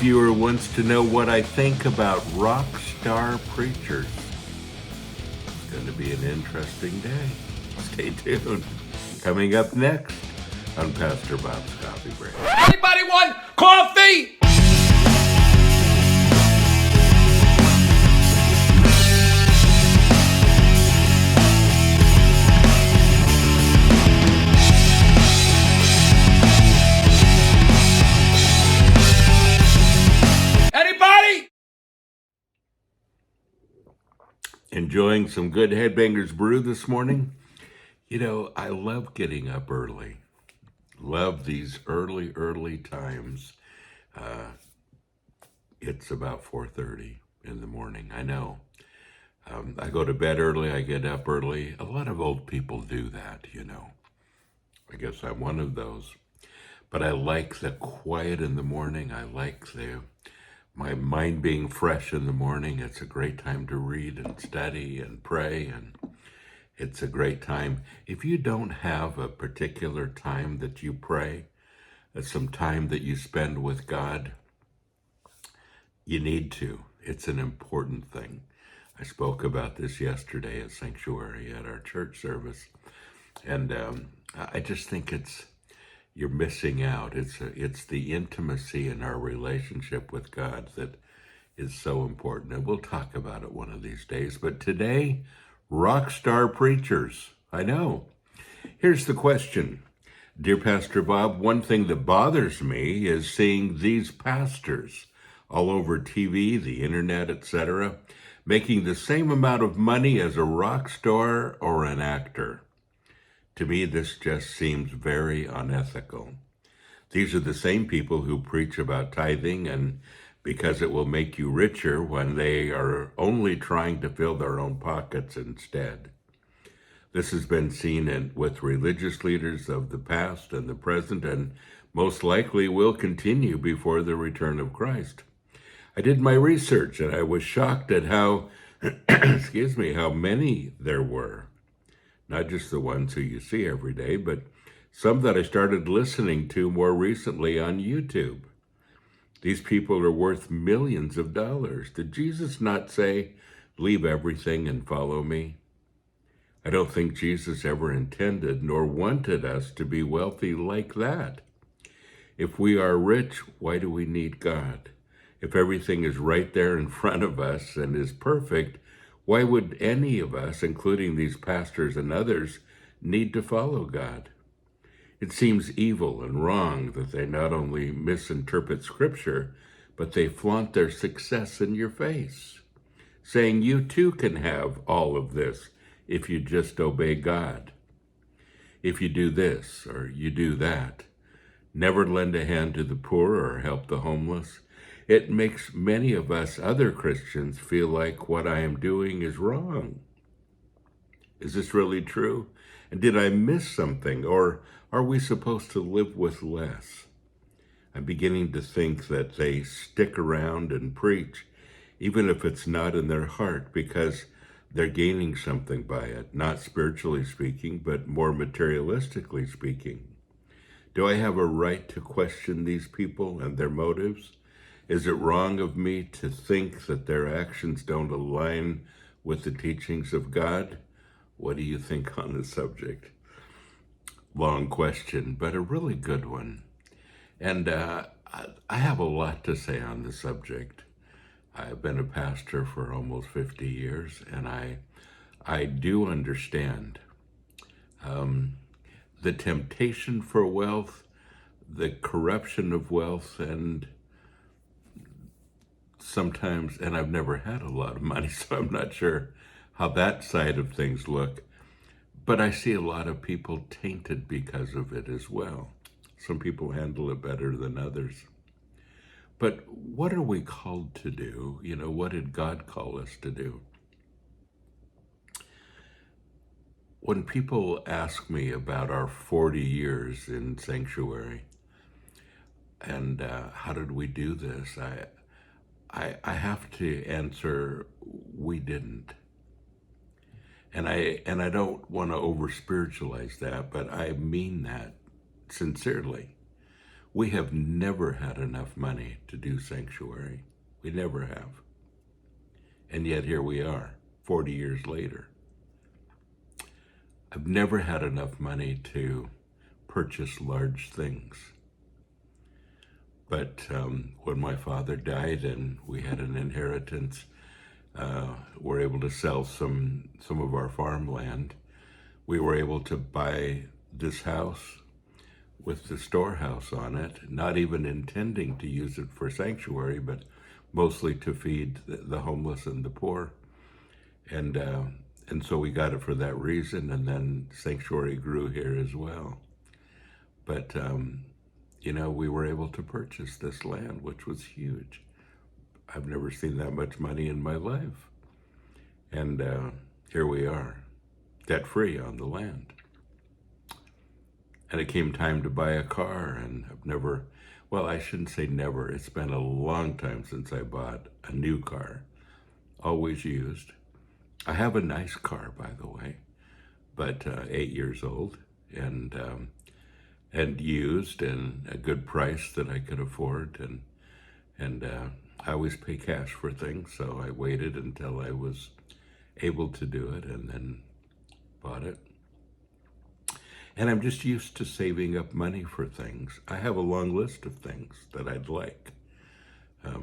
viewer wants to know what I think about rock star preachers. It's going to be an interesting day. Stay tuned. Coming up next on Pastor Bob's Coffee Break. Anybody want coffee? Anybody? Enjoying some good Headbangers brew this morning? You know, I love getting up early. Love these early times. It's about 4:30 in the morning. I know. I go to bed early. I get up early. A lot of old people do that, you know. I guess I'm one of those. But I like the quiet in the morning. I like my mind being fresh in the morning. It's a great time to read and study and pray, and it's a great time. If you don't have a particular time that you pray, some time that you spend with God, you need to. It's an important thing. I spoke about this yesterday at Sanctuary at our church service, and I just think you're missing out. It's the intimacy in our relationship with God that is so important, and we'll talk about it one of these days. But today, rock star preachers. I know. Here's the question. Dear Pastor Bob, one thing that bothers me is seeing these pastors all over TV, the internet, etc., making the same amount of money as a rock star or an actor. To me, this just seems very unethical. These are the same people who preach about tithing and because it will make you richer when they are only trying to fill their own pockets instead. This has been seen with religious leaders of the past and the present, and most likely will continue before the return of Christ. I did my research and I was shocked at how, how many there were. Not just the ones who you see every day, but some that I started listening to more recently on YouTube. These people are worth millions of dollars. Did Jesus not say, leave everything and follow me? I don't think Jesus ever intended nor wanted us to be wealthy like that. If we are rich, why do we need God? If everything is right there in front of us and is perfect, why would any of us, including these pastors and others, need to follow God? It seems evil and wrong that they not only misinterpret Scripture, but they flaunt their success in your face, saying you too can have all of this if you just obey God. If you do this or you do that, never lend a hand to the poor or help the homeless, it makes many of us other Christians feel like what I am doing is wrong. Is this really true? And did I miss something? Or are we supposed to live with less? I'm beginning to think that they stick around and preach, even if it's not in their heart, because they're gaining something by it, not spiritually speaking, but more materialistically speaking. Do I have a right to question these people and their motives? Is it wrong of me to think that their actions don't align with the teachings of God? What do you think on the subject? Long question, but a really good one. And I have a lot to say on the subject. I've been a pastor for almost 50 years, and I do understand the temptation for wealth, the corruption of wealth, and sometimes, and I've never had a lot of money, so I'm not sure how that side of things look, but I see a lot of people tainted because of it as well. Some people handle it better than others. But what are we called to do? You know, what did God call us to do? When people ask me about our 40 years in Sanctuary and how did we do this, I have to answer, we didn't. And I don't want to over spiritualize that, but I mean that sincerely. We have never had enough money to do sanctuary. We never have. And yet here we are, 40 years later. I've never had enough money to purchase large things. But when my father died and we had an inheritance, we're able to sell some of our farmland. We were able to buy this house with the storehouse on it, not even intending to use it for sanctuary, but mostly to feed the homeless and the poor. And so we got it for that reason, and then sanctuary grew here as well. But, we were able to purchase this land, which was huge. I've never seen that much money in my life. And here we are, debt-free on the land. And it came time to buy a car, and I've never, well, I shouldn't say never. It's been a long time since I bought a new car, always used. I have a nice car, by the way, but 8 years old, and used, and a good price that I could afford, and I always pay cash for things, so I waited until I was able to do it, and then bought it. And I'm just used to saving up money for things. I have a long list of things that I'd like.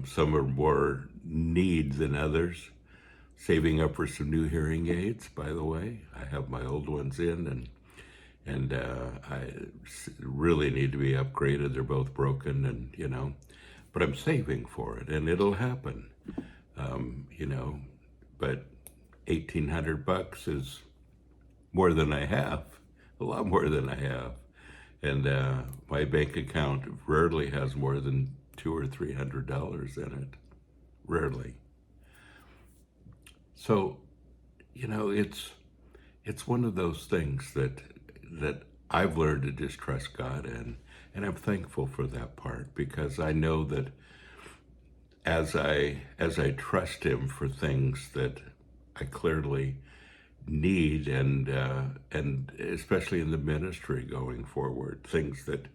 Some are more need than others. Saving up for some new hearing aids, by the way. I have my old ones in, and I really need to be upgraded. They're both broken, and but I'm saving for it, and it'll happen. But $1,800 is more than I have, a lot more than I have, and my bank account rarely has more than $200 or $300 in it, rarely. So, it's one of those things that I've learned to just trust God in, and I'm thankful for that part, because I know that as I trust Him for things that I clearly need, and especially in the ministry going forward, things that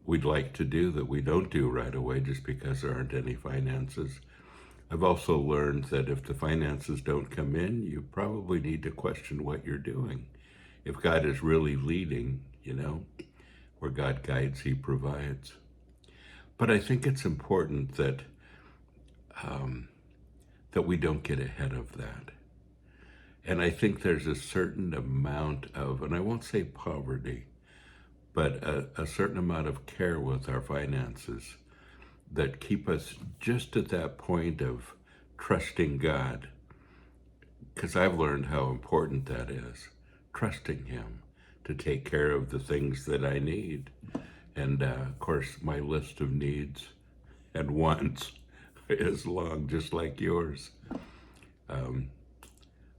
we'd like to do that we don't do right away just because there aren't any finances. I've also learned that if the finances don't come in, you probably need to question what you're doing. If God is really leading, where God guides, He provides. But I think it's important that we don't get ahead of that. And I think there's a certain amount of, and I won't say poverty, but a certain amount of care with our finances that keep us just at that point of trusting God. Because I've learned how important that is, trusting Him to take care of the things that I need. And of course, my list of needs and wants is long, just like yours.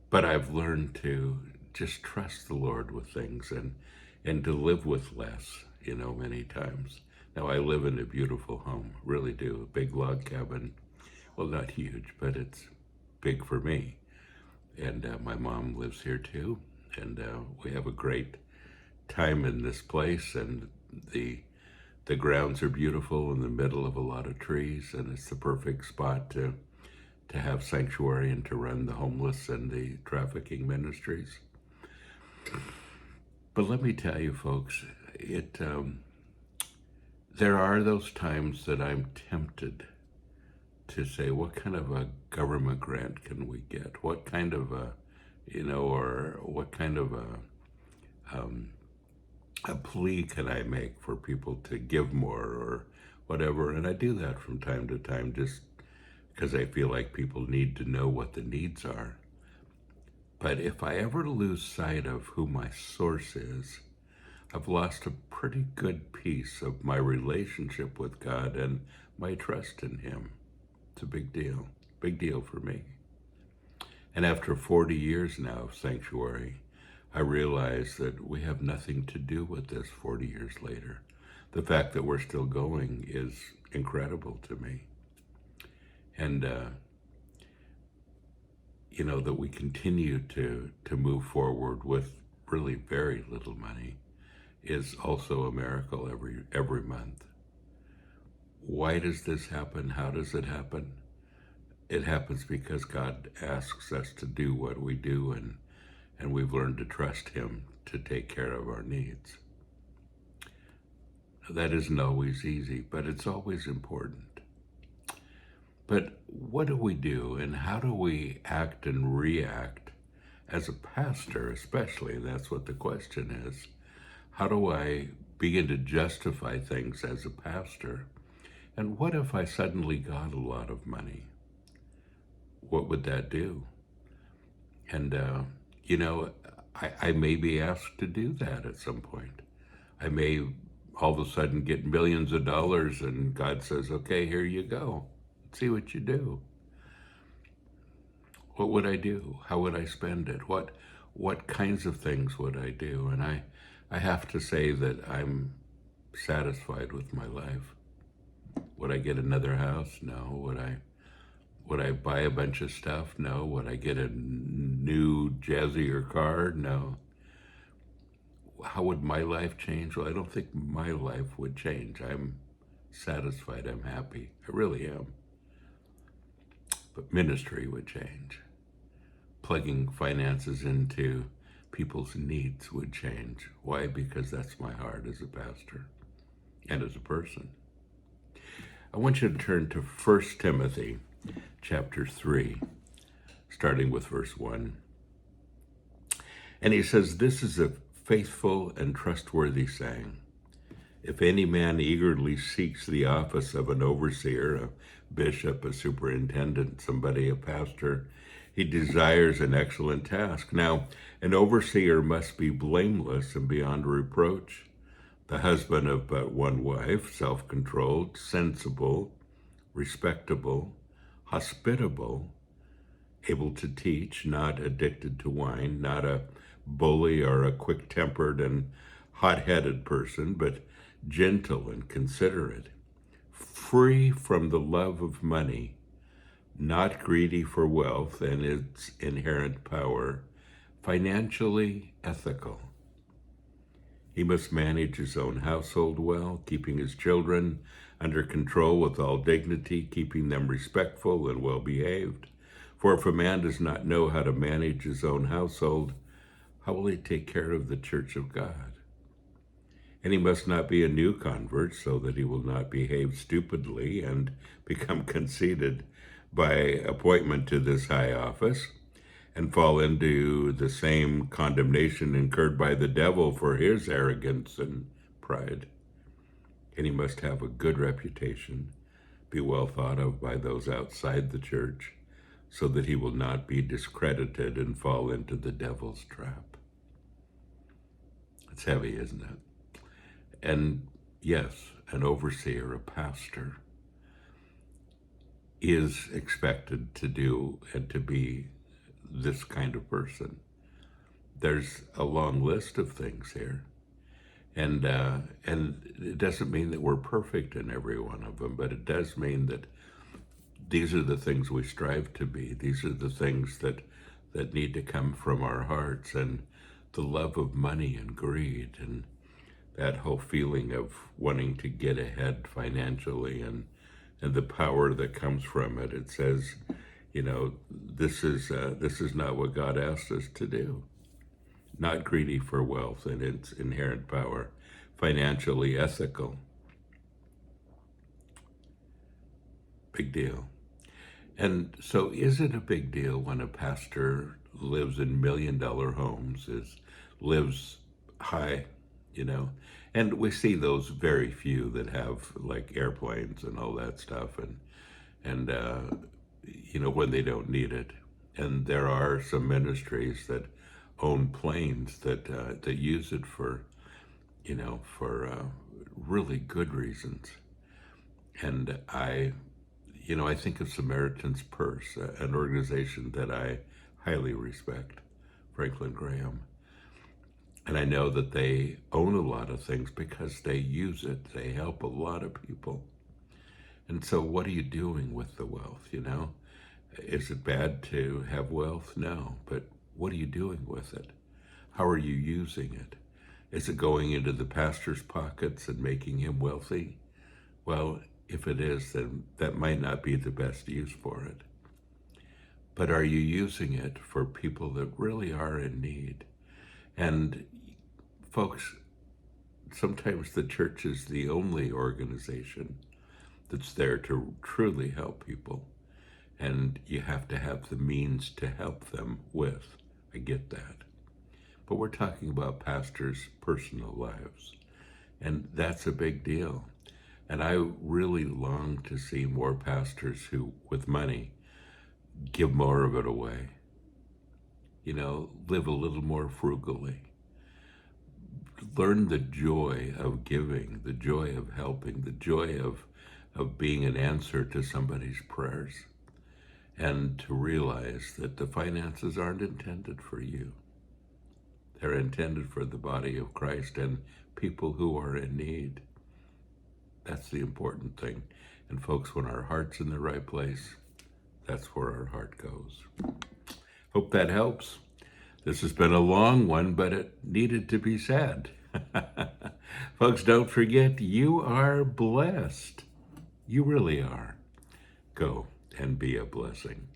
But I've learned to just trust the Lord with things, and to live with less, many times. Now, I live in a beautiful home, really do, a big log cabin. Well, not huge, but it's big for me. And my mom lives here too, and we have a great time in this place, and the grounds are beautiful in the middle of a lot of trees, and it's the perfect spot to have sanctuary and to run the homeless and the trafficking ministries. But let me tell you, folks, there are those times that I'm tempted to say, what kind of a government grant can we get? What kind of or what kind of a plea can I make for people to give more or whatever? And I do that from time to time, just because I feel like people need to know what the needs are. But if I ever lose sight of who my source is, I've lost a pretty good piece of my relationship with God and my trust in Him. It's a big deal for me. And after 40 years now of sanctuary, I realize that we have nothing to do with this 40 years later. The fact that we're still going is incredible to me. And, that we continue to move forward with really very little money is also a miracle every month. Why does this happen? How does it happen? It happens because God asks us to do what we do, and we've learned to trust Him to take care of our needs. That isn't always easy, but it's always important. But what do we do, and how do we act and react as a pastor, especially? That's what the question is. How do I begin to justify things as a pastor? And what if I suddenly got a lot of money? What would that do? And, I may be asked to do that at some point. I may all of a sudden get millions of dollars and God says, okay, here you go. See what you do. What would I do? How would I spend it? What kinds of things would I do? And I have to say that I'm satisfied with my life. Would I get another house? No. Would I buy a bunch of stuff? No. Would I get a new jazzier car? No. How would my life change? Well, I don't think my life would change. I'm satisfied. I'm happy. I really am. But ministry would change. Plugging finances into people's needs would change. Why? Because that's my heart as a pastor and as a person. I want you to turn to 1 Timothy chapter 3, starting with verse 1. And he says, this is a faithful and trustworthy saying. If any man eagerly seeks the office of an overseer, a bishop, a superintendent, somebody, a pastor, he desires an excellent task. Now, an overseer must be blameless and beyond reproach, the husband of but one wife, self-controlled, sensible, respectable, hospitable, able to teach, not addicted to wine, not a bully or a quick-tempered and hot-headed person, but gentle and considerate, free from the love of money, not greedy for wealth and its inherent power, financially ethical. He must manage his own household well, keeping his children under control with all dignity, keeping them respectful and well-behaved. For if a man does not know how to manage his own household, how will he take care of the church of God? And he must not be a new convert, so that he will not behave stupidly and become conceited by appointment to this high office, and fall into the same condemnation incurred by the devil for his arrogance and pride. And he must have a good reputation, be well thought of by those outside the church, so that he will not be discredited and fall into the devil's trap. It's heavy, isn't it? And yes, an overseer, a pastor, is expected to do and to be this kind of person. There's a long list of things here. And it doesn't mean that we're perfect in every one of them, but it does mean that these are the things we strive to be. These are the things that need to come from our hearts, and the love of money and greed and that whole feeling of wanting to get ahead financially and the power that comes from it. It says, this is not what God asked us to do. Not greedy for wealth and its inherent power, financially ethical. Big deal. And so is it a big deal when a pastor lives in million-dollar homes, lives high, And we see those very few that have like airplanes and all that stuff, and when they don't need it. And there are some ministries that own planes that use it for really good reasons. And I think of Samaritan's Purse, an organization that I highly respect, Franklin Graham. And I know that they own a lot of things because they use it. They help a lot of people. And so what are you doing with the wealth, Is it bad to have wealth? No. But what are you doing with it? How are you using it? Is it going into the pastor's pockets and making him wealthy? Well, If it is, then that might not be the best use for it. But are you using it for people that really are in need? And folks, sometimes the church is the only organization that's there to truly help people. And you have to have the means to help them with. I get that. But we're talking about pastors' personal lives. And that's a big deal. And I really long to see more pastors who, with money, give more of it away. Live a little more frugally. Learn the joy of giving, the joy of helping, the joy of being an answer to somebody's prayers. And to realize that the finances aren't intended for you. They're intended for the body of Christ and people who are in need. That's the important thing. And folks, when our heart's in the right place, that's where our heart goes. Hope that helps. This has been a long one, but it needed to be said. Folks, don't forget, you are blessed. You really are. Go and be a blessing.